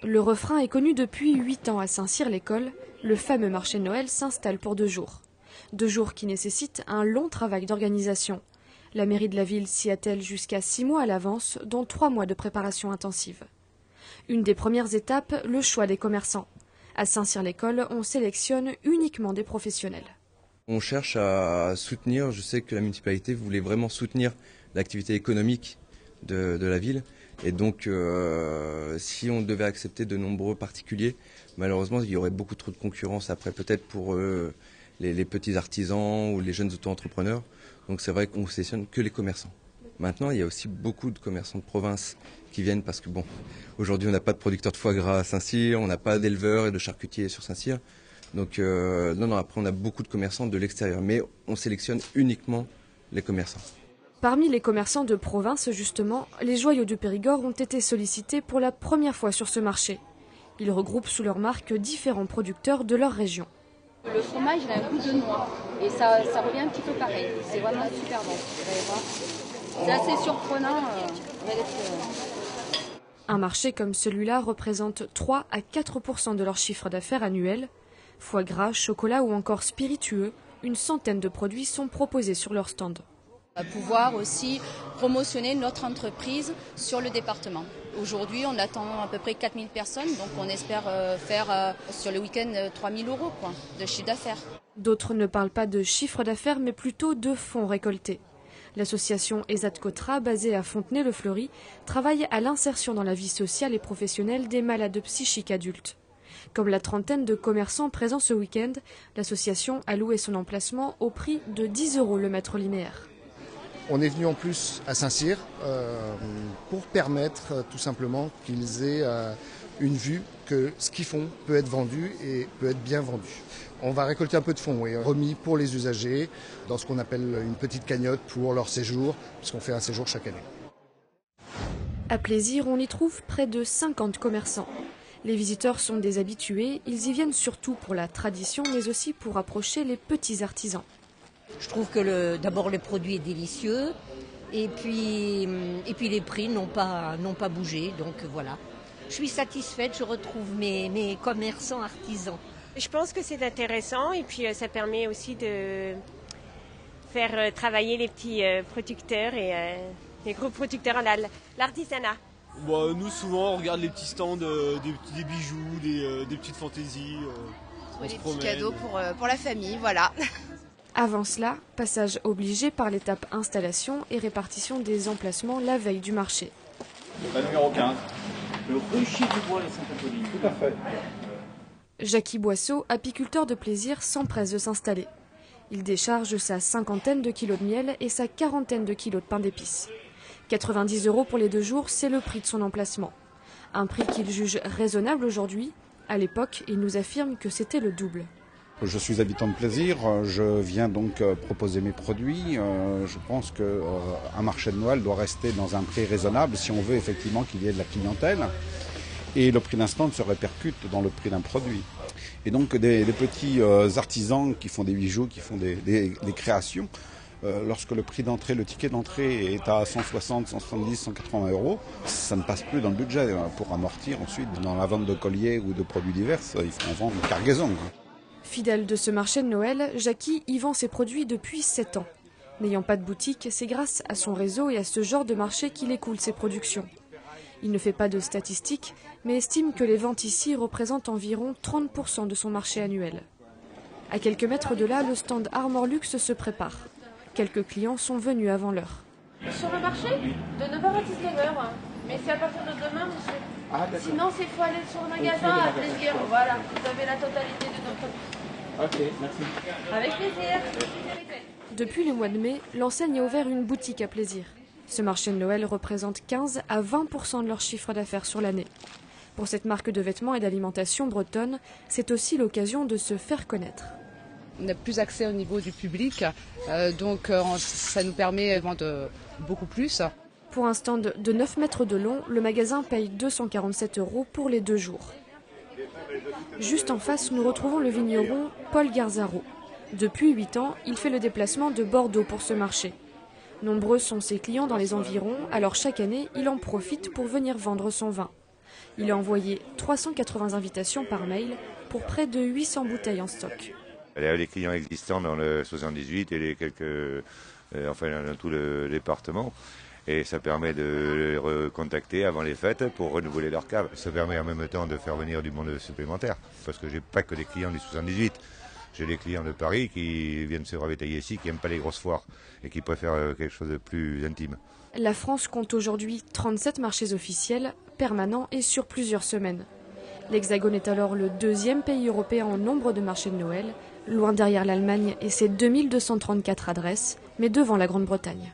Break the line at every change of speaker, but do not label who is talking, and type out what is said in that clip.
Le refrain est connu depuis 8 ans à Saint-Cyr-l'École. Le fameux marché de Noël s'installe pour 2 jours. 2 jours qui nécessitent un long travail d'organisation. La mairie de la ville s'y attelle jusqu'à 6 mois à l'avance, dont 3 mois de préparation intensive. Une des premières étapes, le choix des commerçants. À Saint-Cyr-l'École, on sélectionne uniquement des professionnels.
On cherche à soutenir, je sais que la municipalité voulait vraiment soutenir l'activité économique de la ville. Et donc, si on devait accepter de nombreux particuliers, malheureusement, il y aurait beaucoup trop de concurrence après, peut-être pour les petits artisans ou les jeunes auto-entrepreneurs. Donc c'est vrai qu'on ne sélectionne que les commerçants. Maintenant, il y a aussi beaucoup de commerçants de province qui viennent parce que, bon, aujourd'hui, on n'a pas de producteurs de foie gras à Saint-Cyr, on n'a pas d'éleveurs et de charcutiers sur Saint-Cyr. Donc, non, après, on a beaucoup de commerçants de l'extérieur, mais on sélectionne uniquement les commerçants.
Parmi les commerçants de province, justement, les joyaux du Périgord ont été sollicités pour la première fois sur ce marché. Ils regroupent sous leur marque différents producteurs de leur région.
Le fromage, il a un goût de noix et ça revient un petit peu pareil. C'est vraiment super bon. Vous allez voir. C'est assez surprenant.
Un marché comme celui-là représente 3 à 4% de leur chiffre d'affaires annuel. Foie gras, chocolat ou encore spiritueux, une centaine de produits sont proposés sur leur stand.
On va pouvoir aussi promotionner notre entreprise sur le département. Aujourd'hui, on attend à peu près 4000 personnes, donc on espère faire sur le week-end 3000 € de chiffre d'affaires.
D'autres ne parlent pas de chiffre d'affaires, mais plutôt de fonds récoltés. L'association ESAT-COTRA, basée à Fontenay-le-Fleury, travaille à l'insertion dans la vie sociale et professionnelle des malades psychiques adultes. Comme la trentaine de commerçants présents ce week-end, l'association a loué son emplacement au prix de 10 € le mètre linéaire.
On est venu en plus à Saint-Cyr pour permettre tout simplement qu'ils aient une vue que ce qu'ils font peut être vendu et peut être bien vendu. On va récolter un peu de fonds, remis pour les usagers dans ce qu'on appelle une petite cagnotte pour leur séjour, puisqu'on fait un séjour chaque année.
À Plaisir, on y trouve près de 50 commerçants. Les visiteurs sont des habitués, ils y viennent surtout pour la tradition, mais aussi pour approcher les petits artisans.
Je trouve que d'abord le produit est délicieux et puis les prix n'ont pas bougé, donc voilà. Je suis satisfaite, je retrouve mes commerçants artisans.
Je pense que c'est intéressant et puis ça permet aussi de faire travailler les petits producteurs et les gros producteurs, l'artisanat.
Bon, nous souvent on regarde les petits stands, des bijoux, des petites fantaisies.
Des petits cadeaux pour la famille, voilà.
Avant cela, passage obligé par l'étape installation et répartition des emplacements la veille du marché.
La numéro 15, le rucher du bois et Saint-Apolline. Tout à fait.
Jackie Boisseau, apiculteur de Plaisir, s'empresse de s'installer. Il décharge sa 50aine de kilos de miel et sa 40aine de kilos de pain d'épices. 90 € pour les 2 jours, c'est le prix de son emplacement. Un prix qu'il juge raisonnable aujourd'hui. À l'époque, il nous affirme que c'était le double.
Je suis habitant de Plaisir, je viens donc proposer mes produits. Je pense qu'un marché de Noël doit rester dans un prix raisonnable si on veut effectivement qu'il y ait de la clientèle. Et le prix d'un stand se répercute dans le prix d'un produit. Et donc des petits artisans qui font des bijoux, qui font des créations, lorsque le prix d'entrée, le ticket d'entrée est à 160, 170, 180 €, ça ne passe plus dans le budget pour amortir ensuite dans la vente de colliers ou de produits divers. Il faut en vendre une cargaison.
Fidèle de ce marché de Noël, Jackie y vend ses produits depuis 7 ans. N'ayant pas de boutique, c'est grâce à son réseau et à ce genre de marché qu'il écoule ses productions. Il ne fait pas de statistiques, mais estime que les ventes ici représentent environ 30% de son marché annuel. À quelques mètres de là, le stand Armor Luxe se prépare. Quelques clients sont venus avant l'heure.
Sur le marché, de 9h à 19h. Mais c'est à partir de demain, monsieur. Sinon, il faut aller sur le magasin à Plaisir. Voilà, vous avez la totalité de notre...
Ok, merci.
Avec plaisir.
Depuis le mois de mai, l'enseigne a ouvert une boutique à Plaisir. Ce marché de Noël représente 15 à 20% de leur chiffre d'affaires sur l'année. Pour cette marque de vêtements et d'alimentation bretonne, c'est aussi l'occasion de se faire connaître.
On a plus accès au niveau du public, donc ça nous permet de vendre beaucoup plus.
Pour un stand de 9 mètres de long, le magasin paye 247 € pour les 2 jours. Juste en face, nous retrouvons le vigneron Paul Garzaro. Depuis 8 ans, il fait le déplacement de Bordeaux pour ce marché. Nombreux sont ses clients dans les environs, alors chaque année, il en profite pour venir vendre son vin. Il a envoyé 380 invitations par mail pour près de 800 bouteilles en stock.
Les clients existants dans le 78 et dans tout le département. Et ça permet de les recontacter avant les fêtes pour renouveler leur cave. Ça permet en même temps de faire venir du monde supplémentaire. Parce que j'ai pas que des clients du 78. J'ai des clients de Paris qui viennent se ravitailler ici, qui n'aiment pas les grosses foires et qui préfèrent quelque chose de plus intime.
La France compte aujourd'hui 37 marchés officiels, permanents et sur plusieurs semaines. L'Hexagone est alors le deuxième pays européen en nombre de marchés de Noël, loin derrière l'Allemagne et ses 2234 adresses, mais devant la Grande-Bretagne.